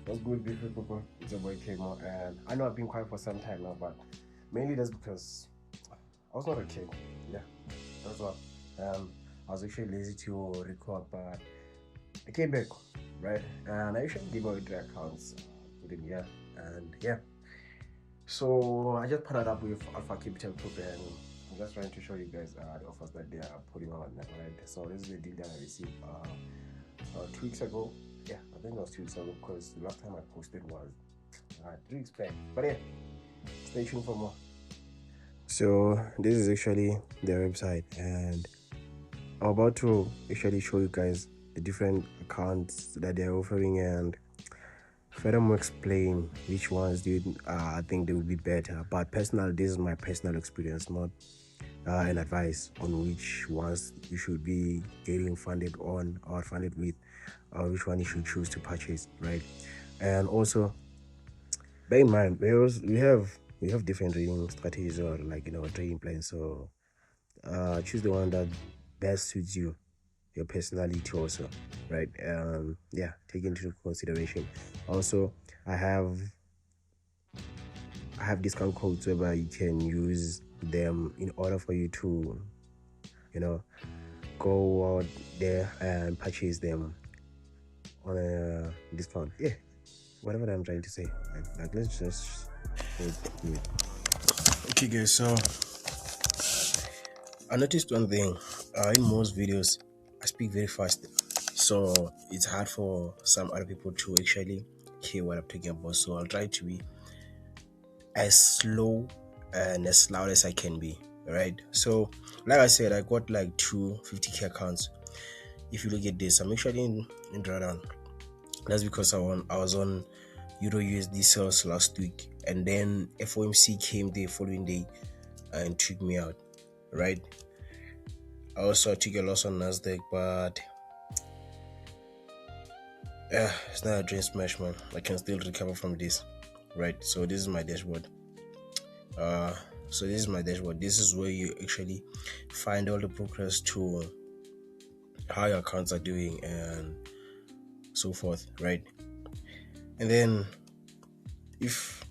What's good, beautiful people? It's your boy Kmo, and I know I've been quiet for some time now, but mainly that's because I was not a kid. Yeah, that's what. I was actually lazy to record, but I came back, right? And I actually gave away the accounts within year, and yeah. So I just partnered up with Alpha Capital Group, and I'm just trying to show you guys the offers that they are putting on, right? So this is the deal that I received 2 weeks ago. Yeah, I think it was 2 weeks ago because the last time I posted was 3 weeks back. But yeah, stay tuned for more. So this is actually their website, and I'm about to actually show you guys the different accounts that they're offering, and furthermore explain which ones do I think they would be better. But personal, this is my personal experience, not an advice on which ones you should be getting funded on or funded with, or which one you should choose to purchase, right? And also bear in mind we have different trading strategies, or like trading plans. So choose the one that best suits you, your personality also, right? Yeah, take into consideration. Also, I have discount codes whereby you can use them in order for you to you know go out there and purchase them on a discount. Yeah, whatever that I'm trying to say. Like let's just go through it. Okay, guys. So I noticed one thing. In most videos, I speak very fast, so it's hard for some other people to actually hear what I'm talking about. So I'll try to be as slow and as loud as I can be. Right. So, like I said, I got like two 50K accounts. If you look at this, I'm actually in drawdown. That's because I was on Euro USD sales last week, and then FOMC came the following day and took me out. Right. I also took a loss on NASDAQ, but yeah, it's not a drain smash, man. I can still recover from this. Right. So this is my dashboard. So this is my dashboard. This is where you actually find all the progress to how your accounts are doing and so forth, right? And then if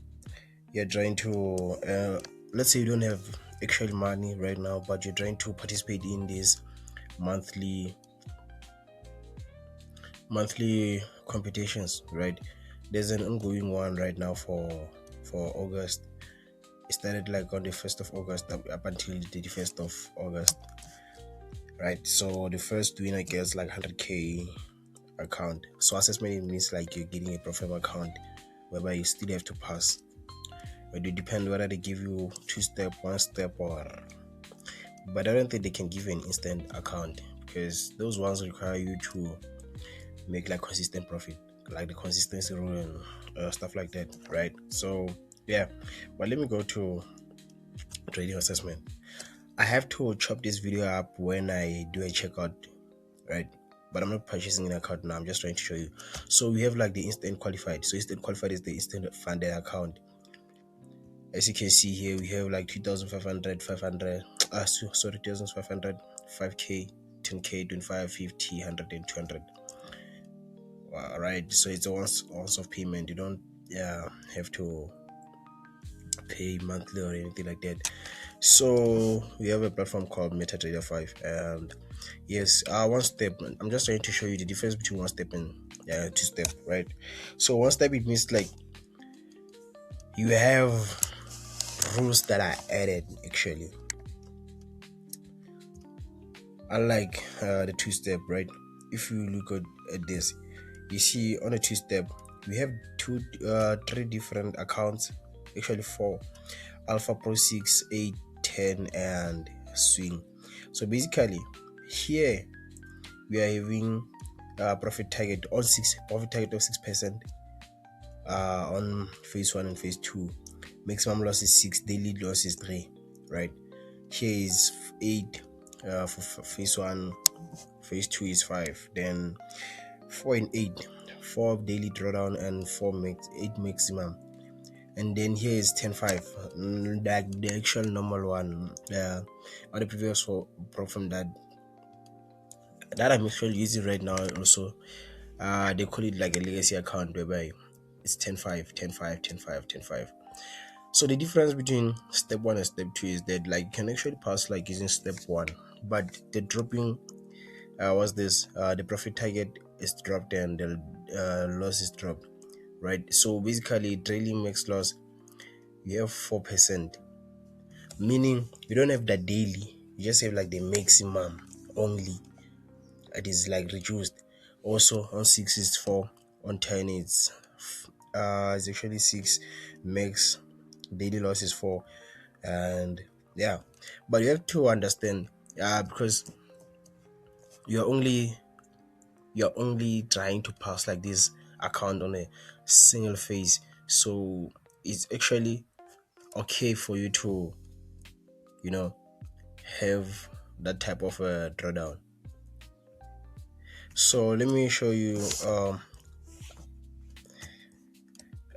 you're trying to let's say you don't have actual money right now, but you're trying to participate in these monthly competitions, right? There's an ongoing one right now for August. It started like on the 1st of August up until the 31st of August, right? So the first winner gets like 100K account. So assessment means like you're getting a profitable account whereby you still have to pass. But it depends whether they give you 2-step, 1-step, or but I don't think they can give you an instant account, because those ones require you to make like consistent profit, like the consistency rule and stuff like that, right? So yeah, but let me go to trading assessment. I have to chop this video up when I do a checkout, right? But I'm not purchasing an account now. I'm just trying to show you. So we have like the instant qualified. So instant qualified is the instant funded account. As you can see here, we have like 2,500, 500, sorry, 2,500, 5K, 10K, 25, 50, 100, and 200. All right. So it's a once of payment. You don't have to pay monthly or anything like that. So we have a platform called MetaTrader 5, and yes, one step. I'm just trying to show you the difference between one step and 2-step, right? So one step, it means like you have rules that are added actually, unlike the 2-step, right? If you look at this, you see on a 2-step we have three different accounts, actually 4: Alpha Pro 6, 8, 10, and Swing. So basically here we are having profit target of 6% on phase 1 and phase 2. Maximum loss is 6, daily loss is 3, right? Here is 8 for phase 1, phase 2 is 5, then 4 and 8, 4 daily drawdown and 8 maximum. And then here is 10.5, the actual normal one. On the previous from that I'm actually using right now also, they call it like a legacy account, whereby it's 10.5, 10.5, 10.5, 10.5. So the difference between step 1 and step 2 is that like you can actually pass like using step 1, but the dropping was this the profit target is dropped and the loss is dropped, right? So basically trailing max loss, you have 4%, meaning you don't have the daily, you just have like the maximum only. It is like reduced. Also on 6 is 4, on 10 it's actually 6, max daily loss is 4. And yeah, but you have to understand because you're only trying to pass like this account on a single phase, so it's actually okay for you to have that type of a drawdown. So let me show you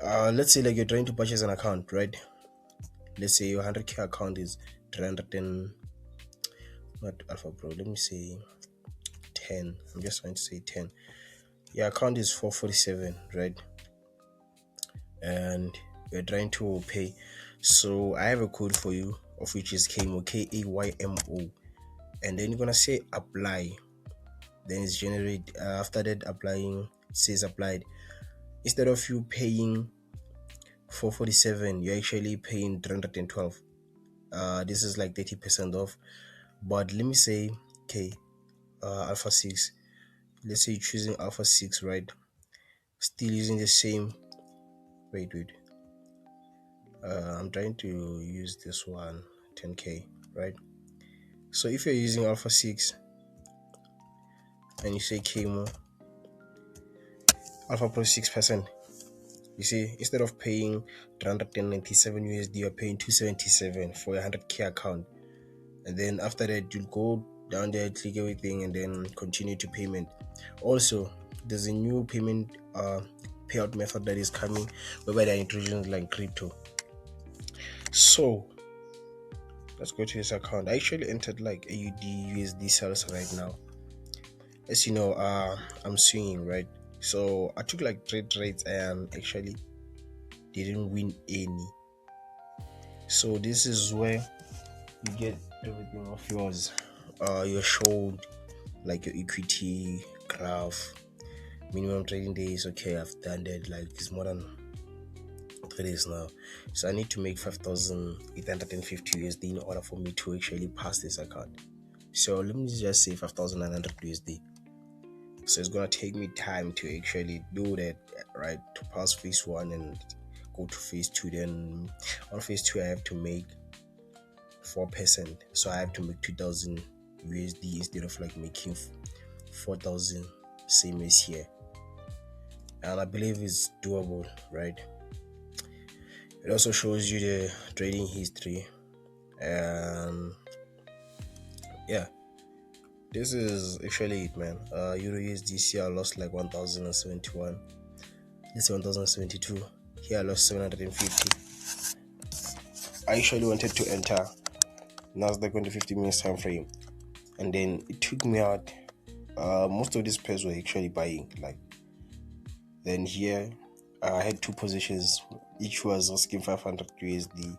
let's say like you're trying to purchase an account, right? Let's say your 100k account is 300 and not Alpha Pro, let me say 10. I'm just going to say 10. Your account is 447, right? And you're trying to pay. So I have a code for you, of which is KAYMO, KAYMO, and then you're gonna say apply. Then it's generate. After that, applying, it says applied. Instead of you paying 447, you're actually paying 312. This is like 30% off. But let me say, okay, Alpha 6. Let's say you're choosing Alpha 6, right? Still using the same. Wait. I'm trying to use this one, 10k, right? So if you're using Alpha 6 and you say KAYMO, Alpha Pro 6%, you see, instead of paying 397 USD, you're paying 277 for a 100k account. And then after that, you'll go down there, click everything, and then continue to payment. Also, there's a new payment payout method that is coming, whereby they're introducing like crypto. So let's go to this account. I actually entered like AUD USD sales right now. As you know, I'm swinging, right? So I took like 3 trades and actually didn't win any. So this is where you get everything of yours. You're showed like your equity graph, minimum trading days. Okay, I've done that, like it's more than 3 days now. So I need to make 5,850 USD in order for me to actually pass this account. So let me just say 5,900 USD. So it's gonna take me time to actually do that, right? To pass phase 1 and go to phase 2. Then on phase 2 I have to make 4%. So I have to make 2,000 USD instead of like making 4,000, same as here. And I believe it's doable, right? It also shows you the trading history, and yeah, this is actually it, man. Euro USDC I lost like 1,071. Let's say 1,072. Here I lost 750. I actually wanted to enter NASDAQ on the 50 minutes time frame, and then it took me out. Most of these pairs were actually buying. Like then here I had 2 positions, each was asking 500 USD,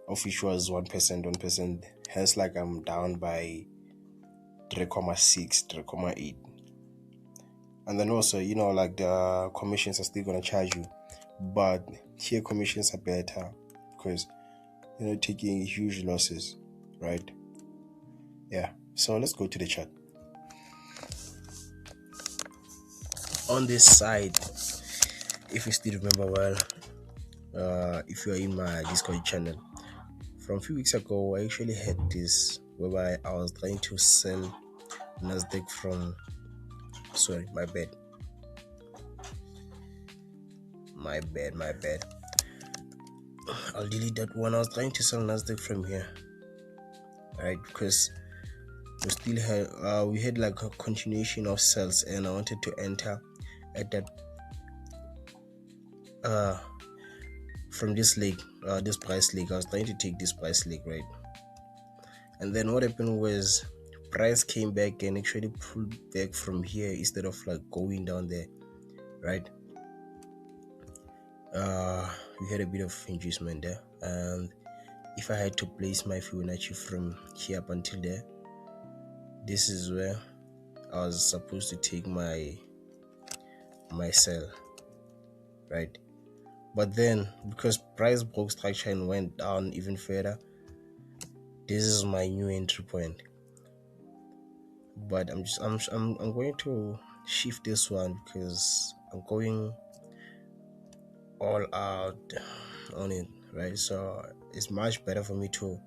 of which was 1%. Hence, like I'm down by 3.6, 3.8. And then also, like the commissions are still gonna charge you, but here commissions are better because you're not taking huge losses, right? Yeah. So let's go to the chart. On this side, if you still remember well, if you are in my Discord channel, from a few weeks ago I actually had this whereby I was trying to sell NASDAQ from, sorry, my bad, I'll delete that one. I was trying to sell NASDAQ from here, right? Because we had like a continuation of sales, and I wanted to enter at that from this leg, this price leg. I was trying to take this price leg, right? And then what happened was price came back and actually pulled back from here instead of like going down there, right? we had a bit of inducement there, and if I had to place my Fibonacci from here up until there, this is where I was supposed to take my sell, right? But then because price broke structure and went down even further, this is my new entry point. But I'm going to shift this one because I'm going all out on it, right? So it's much better for me to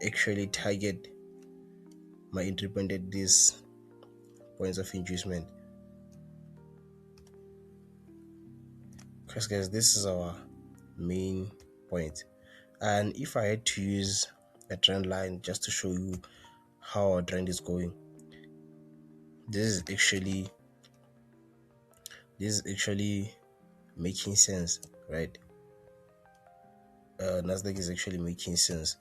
actually target my entry point at these points of inducement, because guys, this is our main point. And if I had to use a trend line just to show you how our trend is going, this is actually making sense, right? NASDAQ is actually making sense,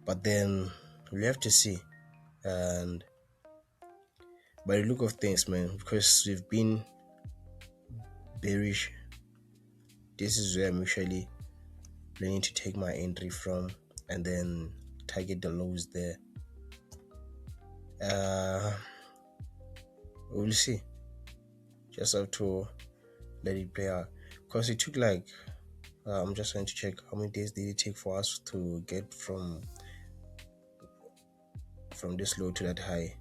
but then we have to see. And by the look of things, man, because we've been bearish, this is where I'm actually planning to take my entry from and then target the lows there. We'll see. Just have to let it play out, because it took like I'm just trying to check how many days did it take for us to get from this low to that high.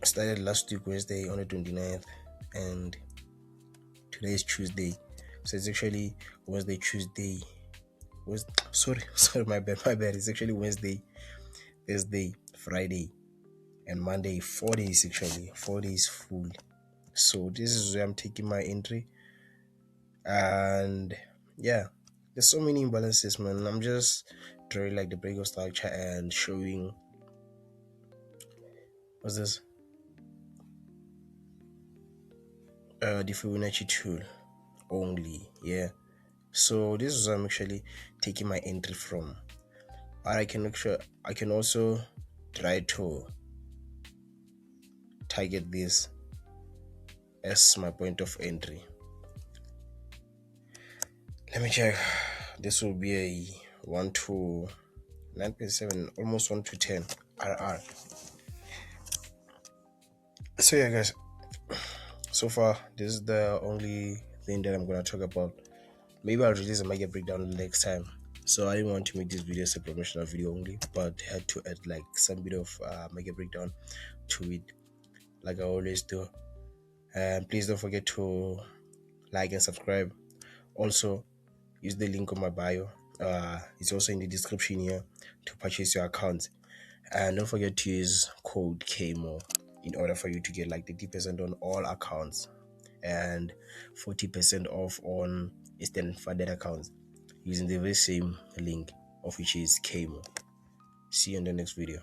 I started last week Wednesday on the 29th, and today is Tuesday, so it's actually Wednesday, Tuesday, sorry my bad, it's actually Wednesday, Thursday, Friday, and Monday. 4 days, actually 4 days full. So this is where I'm taking my entry. And yeah, there's so many imbalances, man. I'm just drawing like the break of structure and showing what's this, the Fibonacci tool only. Yeah, so this is where I'm actually taking my entry from. But I can also try to target this as my point of entry. Let me check. This will be a 1 to 9.7, almost 1 to 10 RR. So yeah, guys, so far this is the only thing that I'm gonna talk about. Maybe I'll release a market breakdown next time. So I didn't want to make this video as a promotional video only, but had to add like some bit of market breakdown to it, like I always do. And please don't forget to like and subscribe. Also, use the link on my bio. It's also in the description here to purchase your account. And don't forget to use code KMO in order for you to get like 30% on all accounts and 40% off on Eastern funded accounts using the very same link, of which is KMO. See you in the next video.